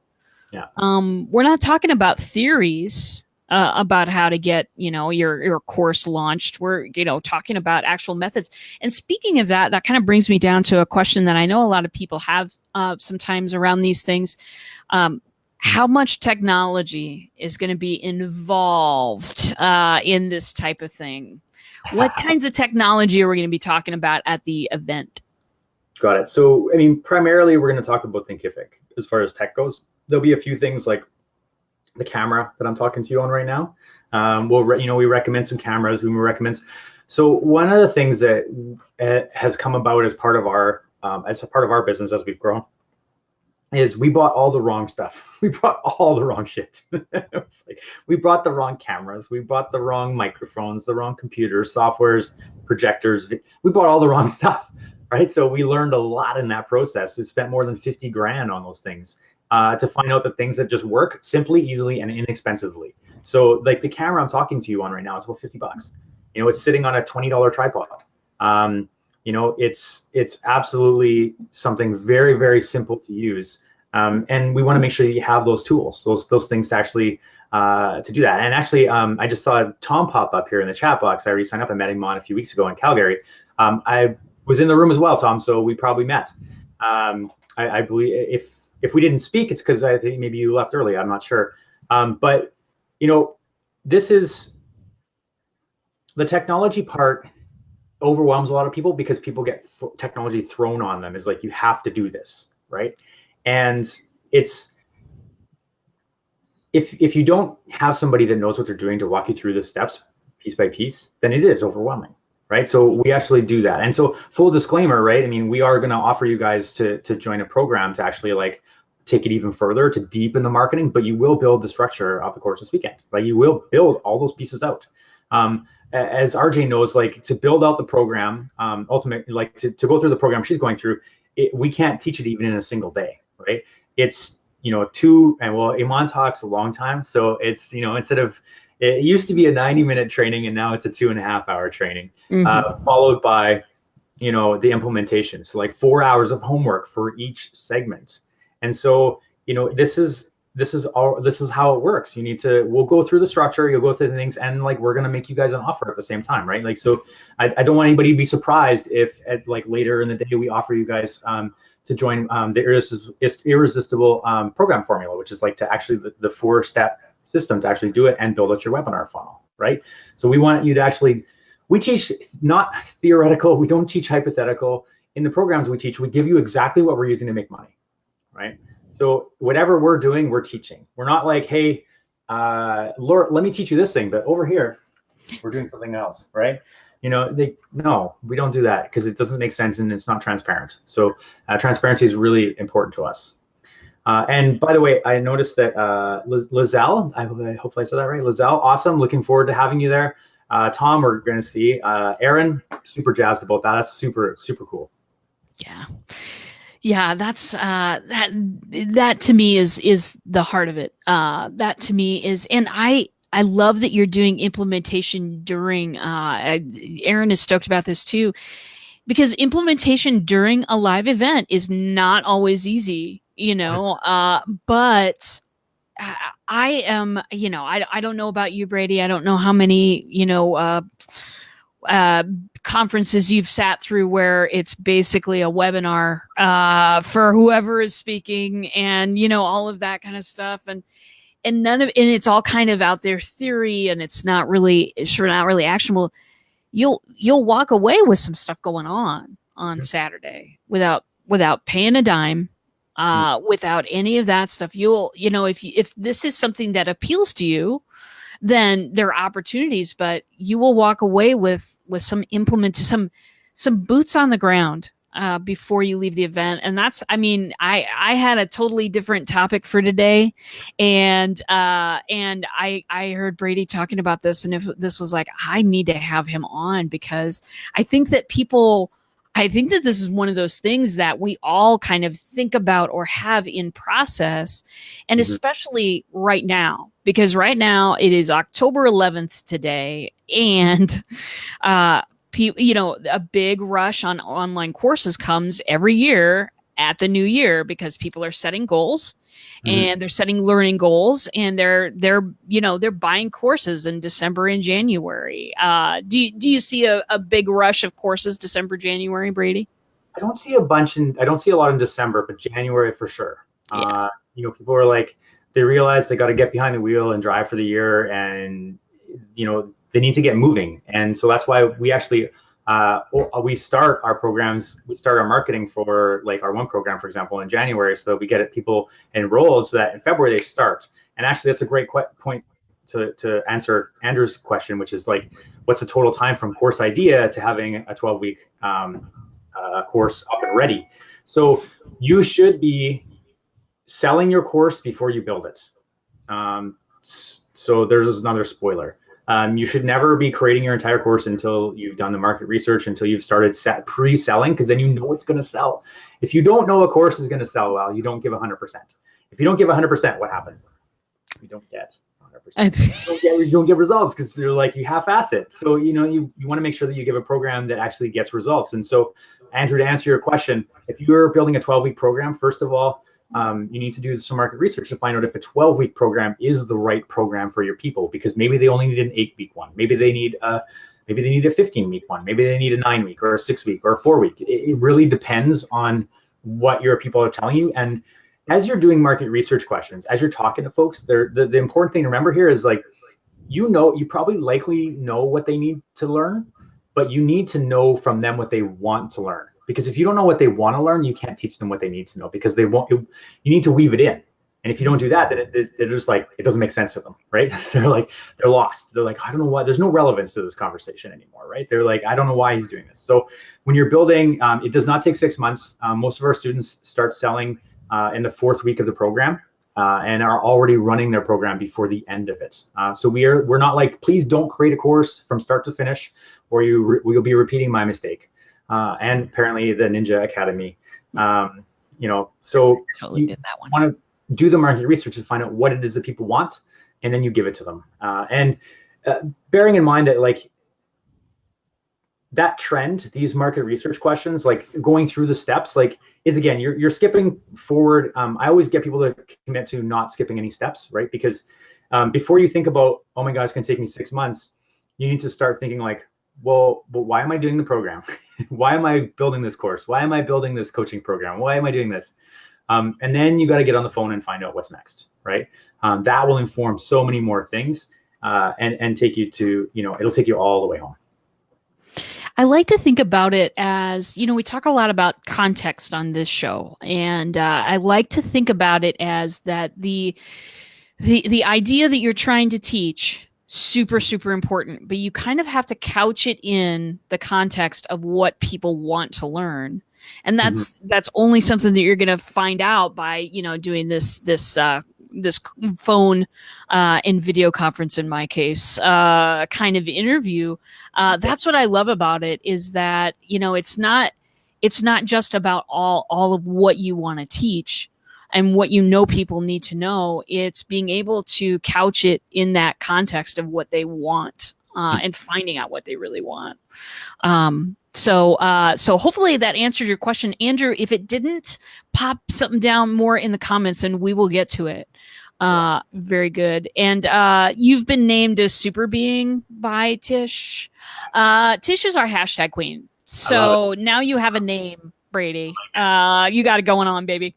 Yeah. We're not talking about theories about how to get, your course launched. We're, talking about actual methods. And speaking of that, that kind of brings me down to a question that I know a lot of people have sometimes around these things. How much technology is going to be involved in this type of thing? What kinds of technology are we going to be talking about at the event? Got it. So, I mean, primarily we're going to talk about Thinkific as far as tech goes. There'll be a few things like the camera that I'm talking to you on right now. We recommend some cameras. So one of the things that has come about as part of our business as we've grown is we bought all the wrong stuff. We bought all the wrong shit. We bought the wrong cameras. We bought the wrong microphones, the wrong computers, softwares, projectors. We bought all the wrong stuff, right? So we learned a lot in that process. We spent more than 50 grand on those things. To find out the things that just work simply, easily, and inexpensively. So like the camera I'm talking to you on right now is about $50. It's sitting on a $20 tripod. It's absolutely something very, very simple to use. And we want to make sure that you have those tools, those things to actually to do that. And actually, I just saw Tom pop up here in the chat box. I already signed up. I met him on a few weeks ago in Calgary. I was in the room as well, Tom. So we probably met. I believe if we didn't speak, it's because I think maybe you left early. I'm not sure. But, this is the technology part overwhelms a lot of people because people get technology thrown on them. Is like, you have to do this, right? And it's, if you don't have somebody that knows what they're doing to walk you through the steps piece by piece, then it is overwhelming. Right. So we actually do that. And so full disclaimer, right? I mean, we are going to offer you guys to join a program to actually like take it even further, to deepen the marketing, but you will build the structure of the course this weekend. Like, you will build all those pieces out. As RJ knows, like, to build out the program, ultimately, like to go through the program she's going through, we can't teach it even in a single day, right? It's, Iman talks a long time. So it's, instead of, it used to be a 90-minute training, and now it's a 2.5-hour training, followed by, the implementation. So like 4 hours of homework for each segment. And so, this is how it works. We'll go through the structure, you'll go through the things, and like, we're going to make you guys an offer at the same time, right? Like, so I don't want anybody to be surprised if at like later in the day we offer you guys to join the irresistible program formula, which is like to actually the 4-step system to actually do it and build out your webinar funnel, right? So we want you to actually, we teach not theoretical, we don't teach hypothetical. In the programs we teach, we give you exactly what we're using to make money, right? So whatever we're doing, we're teaching. We're not like, hey, Lord, let me teach you this thing, but over here, we're doing something else, right? No, we don't do that because it doesn't make sense and it's not transparent. So transparency is really important to us. And by the way, I noticed that Lizelle, I hope I said that right. Lizelle, awesome. Looking forward to having you there. Tom, we're going to see. Aaron, super jazzed about that. That's super, super cool. Yeah. Yeah, that's that to me is the heart of it. That to me is, and I love that you're doing implementation during. Aaron is stoked about this too, because implementation during a live event is not always easy, but I am, I don't know about you, Brady. I don't know how many, conferences you've sat through where it's basically a webinar for whoever is speaking, and all of that kind of stuff, and it's all kind of out there theory, and it's not really actionable. You'll walk away with some stuff going on Saturday without paying a dime, without any of that stuff. If this is something that appeals to you, then there are opportunities, but you will walk away with some some boots on the ground before you leave the event. And that's, I had a totally different topic for today, and I heard Brady talking about this, and if this was like, I need to have him on, because I think that this is one of those things that we all kind of think about or have in process, and especially right now, because right now it is October 11th today, and a big rush on online courses comes every year at the new year, because people are setting goals, and they're setting learning goals, and they're buying courses in December and January. Do you see a big rush of courses December, January, Brady? I don't see a lot in December, but January for sure. Yeah. People are like, they realize they got to get behind the wheel and drive for the year, and they need to get moving. And so that's why we actually we start our programs, we start our marketing for like our one program, for example, in January, so that we get people enrolled, so that in February they start. And actually, that's a great point to answer Andrew's question, which is like, what's the total time from course idea to having a 12-week course up and ready? So you should be selling your course before you build it. So there's another spoiler. You should never be creating your entire course until you've done the market research, until you've started pre-selling, because then you know it's going to sell. If you don't know a course is going to sell well, you don't give 100%. If you don't give 100%, what happens? You don't get 100%. You don't get results, because you're like, you half-ass it. So you want to make sure that you give a program that actually gets results. And so, Andrew, to answer your question, if you're building a 12-week program, first of all, you need to do some market research to find out if a 12-week program is the right program for your people, because maybe they only need an 8-week one. Maybe they need a 15-week one. Maybe they need a 9-week or a 6-week or a 4-week. It really depends on what your people are telling you. And as you're doing market research questions, as you're talking to folks, the important thing to remember here is, like, you probably likely know what they need to learn, but you need to know from them what they want to learn. Because if you don't know what they want to learn, you can't teach them what they need to know, because you need to weave it in. And if you don't do that, then they're just like, it doesn't make sense to them, right? They're lost. They're like, I don't know why, there's no relevance to this conversation anymore, right? They're like, I don't know why he's doing this. So when you're building, it does not take 6 months. Most of our students start selling in the 4th week of the program, and are already running their program before the end of it. So we're not like, please don't create a course from start to finish, or you'll be repeating my mistake. And apparently the Ninja Academy, so Totally did that one. Want to do the market research to find out what it is that people want, and then you give it to them. And bearing in mind that, like, that trend, these market research questions, like going through the steps, like, is, again, you're skipping forward. I always get people to commit to not skipping any steps, right? Because before you think about, oh my God, it's going to take me 6 months, you need to start thinking like, well, why am I doing the program? Why am I building this course? Why am I building this coaching program? Why am I doing this? And then you got to get on the phone and find out what's next, right? That will inform so many more things, and take you to, it'll take you all the way home. I like to think about it as, we talk a lot about context on this show, and I like to think about it as that the idea that you're trying to teach super super important, but you kind of have to couch it in the context of what people want to learn, and Mhm. that's only something that you're going to find out by doing this phone and video conference, in my case, kind of interview. Yeah. That's what I love about it, is that it's not just about all of what you want to teach and what people need to know. It's being able to couch it in that context of what they want, and finding out what they really want. So hopefully that answered your question, Andrew. If it didn't, pop something down more in the comments and we will get to it. Yeah. Very good. And you've been named a super being by Tish. Tish is our hashtag queen. I love it. So now you have a name, Brady. You got it going on, baby.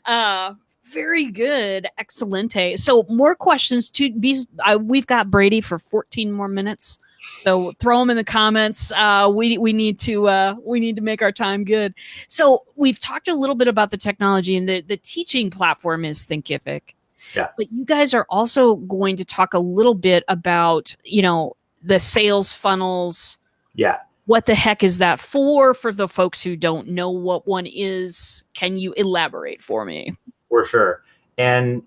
Very good. Excellente. So more questions to be. We've got Brady for 14 more minutes. So throw them in the comments. We need to make our time good. So we've talked a little bit about the technology, and the teaching platform is Thinkific. Yeah. But you guys are also going to talk a little bit about, the sales funnels. Yeah. What the heck is that for the folks who don't know what one is? Can you elaborate for me? For sure. And,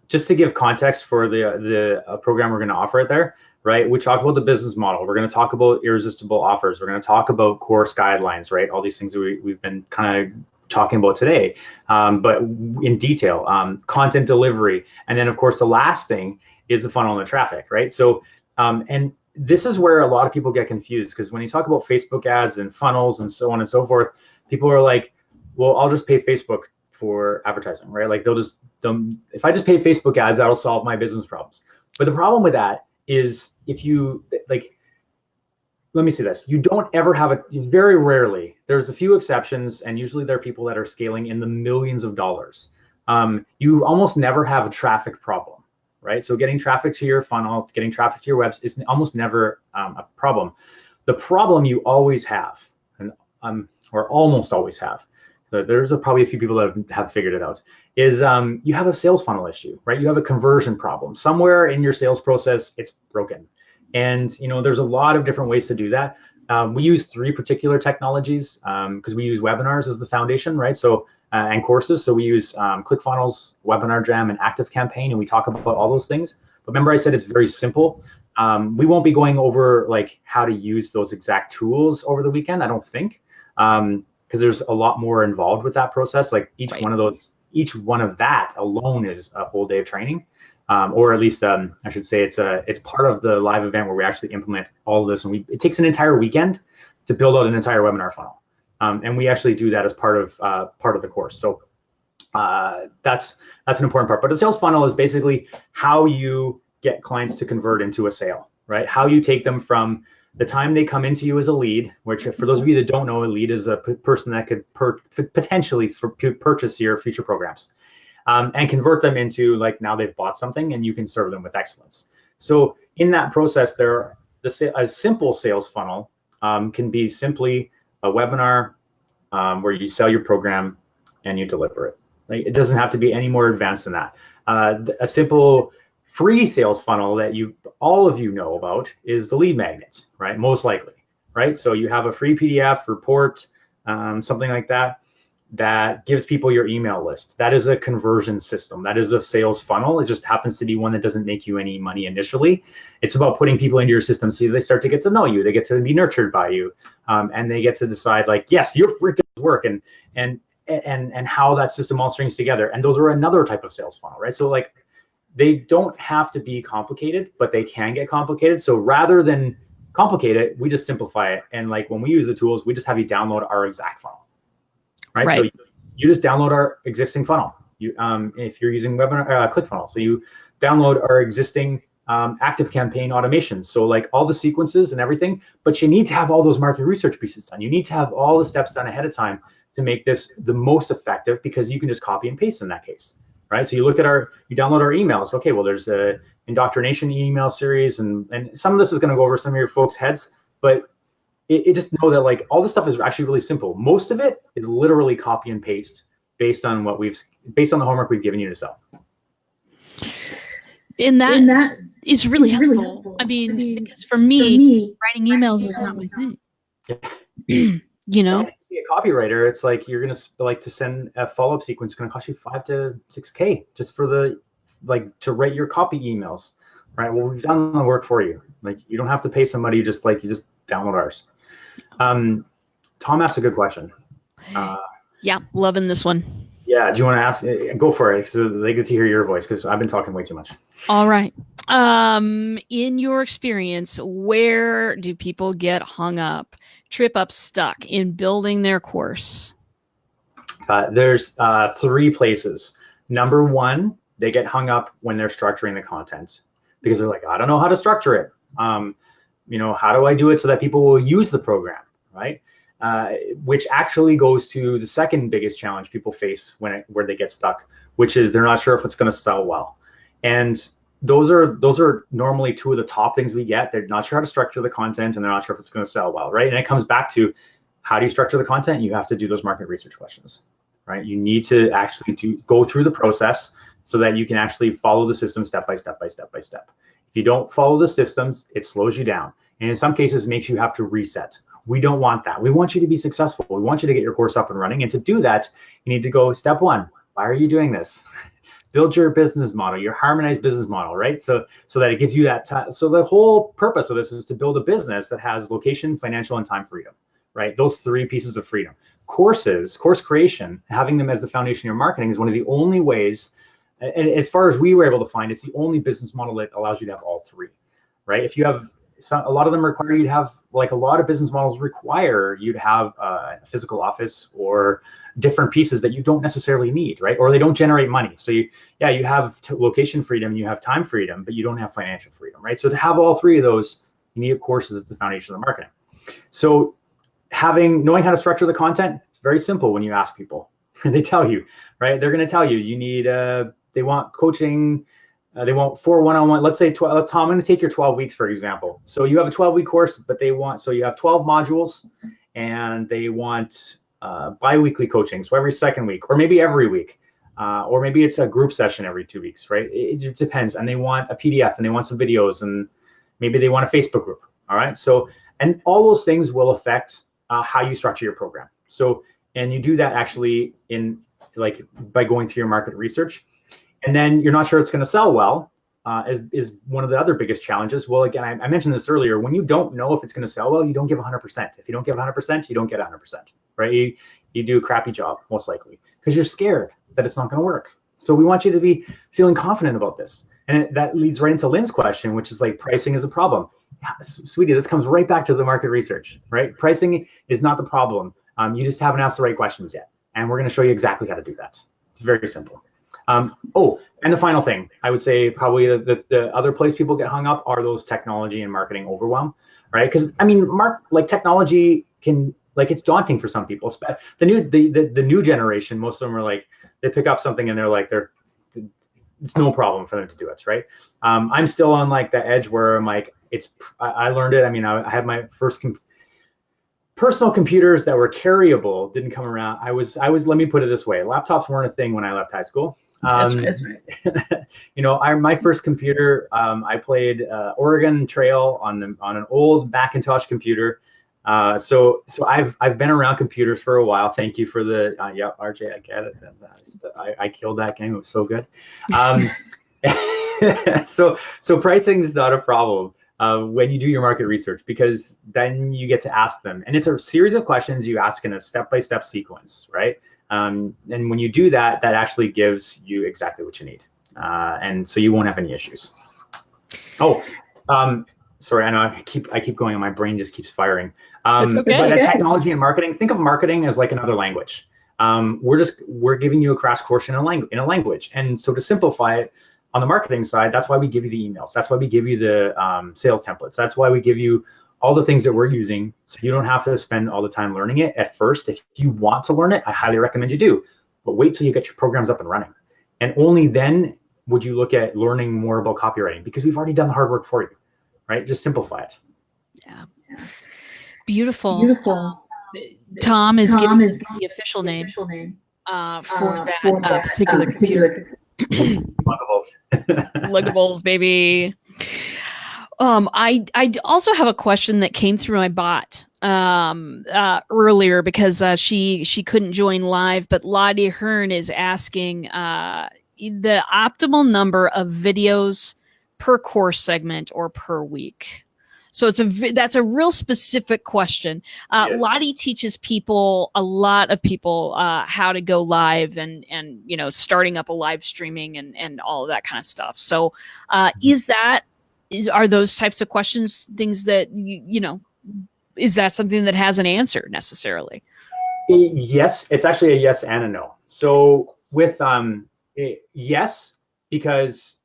just to give context for the program we're going to offer it there, right? We talk about the business model. We're going to talk about irresistible offers. We're going to talk about course guidelines, right? All these things we've been kind of talking about today, but in detail, content delivery. And then of course, the last thing is the funnel and the traffic, right? So, and this is where a lot of people get confused, because when you talk about Facebook ads and funnels and so on and so forth, people are like, well, I'll just pay Facebook for advertising, right? Like if I just pay Facebook ads, that'll solve my business problems. But the problem with that is, if you let me say this, you don't ever have very rarely, there's a few exceptions, and usually there are people that are scaling in the millions of dollars. You almost never have a traffic problem, right? So getting traffic to your funnel, getting traffic to your website is almost never a problem. The problem you always have, or almost always have, so there's probably a few people that have figured it out, is you have a sales funnel issue, right? You have a conversion problem. Somewhere in your sales process, it's broken. And there's a lot of different ways to do that. We use 3 particular technologies, because we use webinars as the foundation, right? So and courses. So we use ClickFunnels, Webinar Jam, and ActiveCampaign, and we talk about all those things. But remember, I said it's very simple. We won't be going over like how to use those exact tools over the weekend, I don't think, because there's a lot more involved with that process. Like each one of that alone is a whole day of training. Or at least I should say it's part of the live event where we actually implement all of this, and it takes an entire weekend to build out an entire webinar funnel, and we actually do that as part of the course. So that's an important part. But a sales funnel is basically how you get clients to convert into a sale, right? How you take them from the time they come into you as a lead, which for those of you that don't know, a lead is a person that could potentially purchase your future programs. And convert them into, like, now they've bought something and you can serve them with excellence. So in that process, a simple sales funnel can be simply a webinar where you sell your program and you deliver it. Like, it doesn't have to be any more advanced than that. A simple free sales funnel that all of you know about is the lead magnets, right? Most likely, right? So you have a free PDF report, something like that gives people your email list. That is a conversion system. That is a sales funnel. It just happens to be one that doesn't make you any money initially. It's about putting people into your system so they start to get to know you. They get to be nurtured by you, and they get to decide, like, yes, your freaking work, and how that system all strings together. And those are another type of sales funnel, right? So like, they don't have to be complicated, but they can get complicated. So rather than complicate it, we just simplify it. And like, when we use the tools, we just have you download our exact funnel. Right. So you just download our existing funnel. If you're using ClickFunnels, so you download our existing ActiveCampaign automations. So like all the sequences and everything, but you need to have all those market research pieces done. You need to have all the steps done ahead of time to make this the most effective, because you can just copy and paste in that case, right? So you download our emails. Okay, well, there's a indoctrination email series, and some of this is going to go over some of your folks' heads. but it just know that like all this stuff is actually really simple. Most of it is literally copy and paste based on the homework we've given you to sell. And that is really helpful. I mean, because for me, writing emails is not my thing. You know, to be a copywriter, it's like you're gonna like to send a follow-up sequence. It's gonna cost you $5,000 to $6,000 just for the to write your copy emails, right? Well, we've done the work for you. Like you don't have to pay somebody. You just download ours. Tom asked a good question. Yeah, loving this one. Yeah, do you want to ask? Go for it, because they get to hear your voice, because I've been talking way too much. All right. In your experience, where do people get hung up, trip up, stuck in building their course? There's 3 places. Number 1, they get hung up when they're structuring the content, because they're like, I don't know how to structure it. How do I do it so that people will use the program, right? Which actually goes to the second biggest challenge people face where they get stuck, which is they're not sure if it's going to sell well. And those are normally 2 of the top things we get. They're not sure how to structure the content, and they're not sure if it's going to sell well, right? And it comes back to, how do you structure the content? You have to do those market research questions, right? You need to actually go through the process so that you can actually follow the system step by step by step by step. If you don't follow the systems, it slows you down, and in some cases makes you have to reset. We don't want that. We want you to be successful. We want you to get your course up and running. And to do that, you need to go step 1. Why are you doing this? Build your business model, your harmonized business model, right? So that it gives you that time. So the whole purpose of this is to build a business that has location, financial, and time freedom, right? Those 3 pieces of freedom. Course creation, having them as the foundation of your marketing is one of the only ways, and as far as we were able to find, it's the only business model that allows you to have all 3, right? If you have a lot of them require you to have, like a lot of business models require you to have a physical office or different pieces that you don't necessarily need, right? Or they don't generate money. So you have location freedom, you have time freedom, but you don't have financial freedom, right? So to have all 3 of those, you need courses as the foundation of the marketing. So knowing how to structure the content, it's very simple when you ask people. They tell you, right? They're going to tell you, you need, they want coaching. They want 4 one-on-one. Let's say, Tom, I'm going to take your 12 weeks, for example. So you have a 12-week course, but so you have 12 modules, and they want bi-weekly coaching. So every second week, or maybe every week, or maybe it's a group session every 2 weeks, right? It just depends. And they want a PDF, and they want some videos, and maybe they want a Facebook group. All right. So, and all those things will affect how you structure your program. So, and you do that actually by going through your market research. And then you're not sure it's going to sell well, is one of the other biggest challenges. Well, again, I mentioned this earlier. When you don't know if it's going to sell well, you don't give 100%. If you don't give 100%, you don't get 100%, right? You do a crappy job, most likely, because you're scared that it's not going to work. So we want you to be feeling confident about this. And that leads right into Lynn's question, which is like, pricing is a problem. Yeah, sweetie, this comes right back to the market research, right? Pricing is not the problem. You just haven't asked the right questions yet. And we're going to show you exactly how to do that. It's very simple. And the final thing, I would say probably the other place people get hung up are those technology and marketing overwhelm, right? Because I mean, technology can, it's daunting for some people. The new generation, most of them are like, they pick up something and they're like, it's no problem for them to do it, right? I'm still on the edge where I'm like, I learned it. I mean, I had my first personal computers that were carryable didn't come around. Let me put it this way. Laptops weren't a thing when I left high school. That's right. My first computer, I played Oregon Trail on an old Macintosh computer. So I've been around computers for a while. Thank you for the RJ, I get it. I killed that game. It was so good. So pricing is not a problem when you do your market research, because then you get to ask them, and it's a series of questions you ask in a step-by-step sequence, right? And when you do that, that actually gives you exactly what you need, and so you won't have any issues. Sorry, I know I keep going, and my brain just keeps firing. It's okay. But technology and marketing, think of marketing as like another language. We're giving you a crash course in a language, and so to simplify it, on the marketing side, that's why we give you the emails. That's why we give you the sales templates. That's why we give you all the things that we're using, so you don't have to spend all the time learning it at first. If you want to learn it, I highly recommend you do, but wait till you get your programs up and running. And only then would you look at learning more about copywriting, because we've already done the hard work for you, right? Just simplify it. Yeah. Beautiful. Beautiful. Tom is Tom giving is us the official the name official name for for that that particular computer. particular. Lookables, baby. I also have a question that came through my bot earlier because she couldn't join live, but Lottie Hearn is asking the optimal number of videos per course segment or per week. So that's a real specific question. Yes. Lottie teaches a lot of people, how to go live and starting up a live streaming and all of that kind of stuff. So, are those types of questions things that is that something that has an answer necessarily? Yes, it's actually a yes and a no. So with yes, because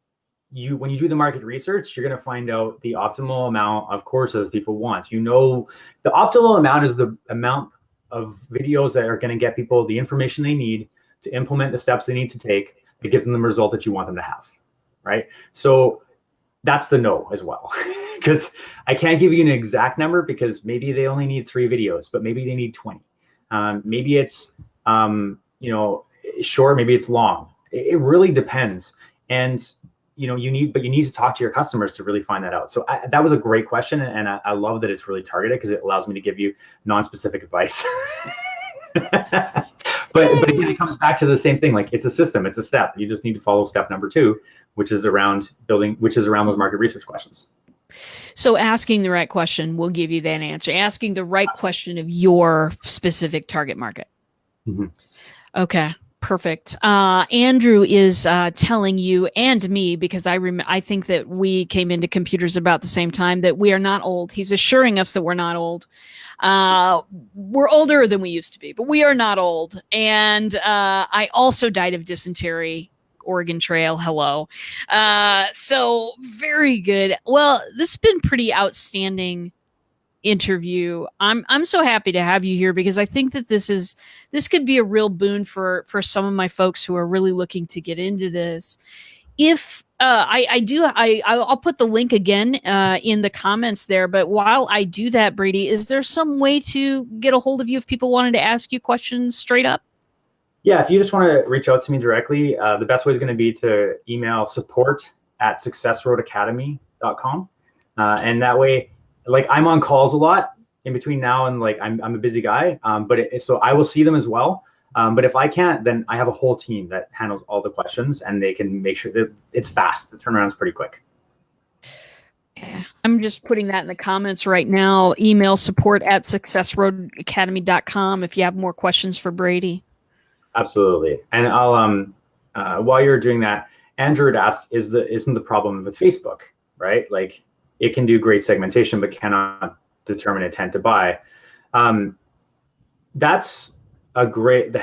when you do the market research, you're going to find out the optimal amount of courses people want. The optimal amount is the amount of videos that are going to get people the information they need to implement the steps they need to take that gives them the result that you want them to have, right? So that's the no as well, because I can't give you an exact number because maybe they only need 3 videos, but maybe they need 20. Maybe it's short, maybe it's long. It really depends. And you need to talk to your customers to really find that out. So that was a great question, and I love that it's really targeted because it allows me to give you non-specific advice. But again, it comes back to the same thing. Like, it's a system, it's a step. You just need to follow step number 2, which is around those market research questions. So asking the right question will give you that answer. Asking the right question of your specific target market. Mm-hmm. Okay. Perfect. Andrew is telling you and me, because I think that we came into computers about the same time, that we are not old. He's assuring us that we're not old. We're older than we used to be, but we are not old. And I also died of dysentery. Oregon Trail, hello. So very good. Well, this has been pretty outstanding interview. I'm so happy to have you here because I think that this could be a real boon for some of my folks who are really looking to get into this. If I'll put the link again in the comments there. But while I do that, Brady, is there some way to get a hold of you if people wanted to ask you questions straight up? Yeah, if you just want to reach out to me directly, the best way is going to be to email support@successroadacademy.com. And that way, like, I'm on calls a lot in between now and like I'm a busy guy, so I will see them as well. But if I can't, then I have a whole team that handles all the questions, and they can make sure that it's fast. The turnaround is pretty quick. I'm just putting that in the comments right now. Email support@successroadacademy.com if you have more questions for Brady. Absolutely. And I'll while you're doing that, Andrew had asked, isn't the problem with Facebook, right? Like, it can do great segmentation, but cannot determine intent to buy. That's a great.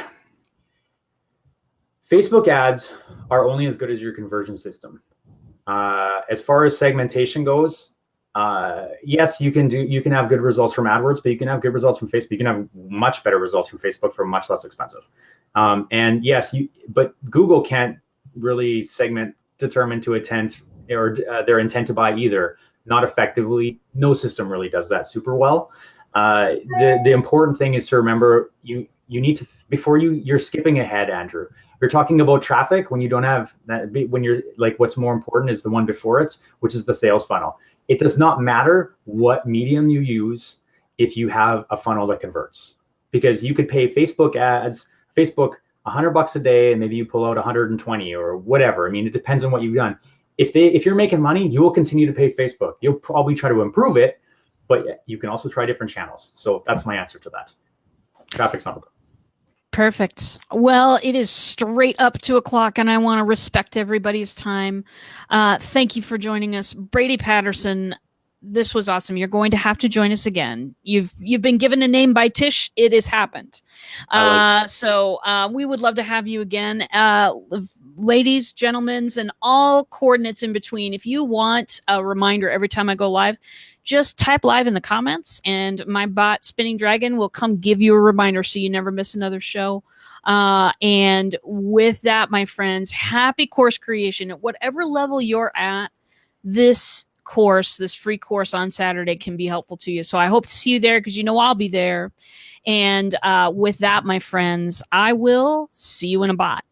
Facebook ads are only as good as your conversion system. As far as segmentation goes, yes, you can have good results from AdWords, but you can have good results from Facebook. You can have much better results from Facebook for much less expensive. And yes, but Google can't really determine to intent or their intent to buy either. Not effectively. No system really does that super well. The important thing is to remember you need to, before you're skipping ahead, Andrew. You're talking about traffic when you don't have that. When you're like, what's more important is the one before it, which is the sales funnel. It does not matter what medium you use if you have a funnel that converts, because you could pay Facebook $100 a day and maybe you pull out 120 or whatever. I mean, it depends on what you've done. If you're making money, you will continue to pay Facebook. You'll probably try to improve it, but you can also try different channels. So that's my answer to that. Traffic's not the problem. Perfect. Well, it is straight up 2:00, and I want to respect everybody's time. Thank you for joining us, Brady Patterson. This was awesome. You're going to have to join us again. You've been given a name by Tish. It has happened. So we would love to have you again. Ladies, gentlemen, and all coordinates in between. If you want a reminder every time I go live, just type live in the comments, and my bot Spinning Dragon will come give you a reminder so you never miss another show. And with that, my friends, happy course creation at whatever level you're at. This course, this free course on Saturday can be helpful to you. So I hope to see you there because you know I'll be there. And with that, my friends, I will see you in a bot.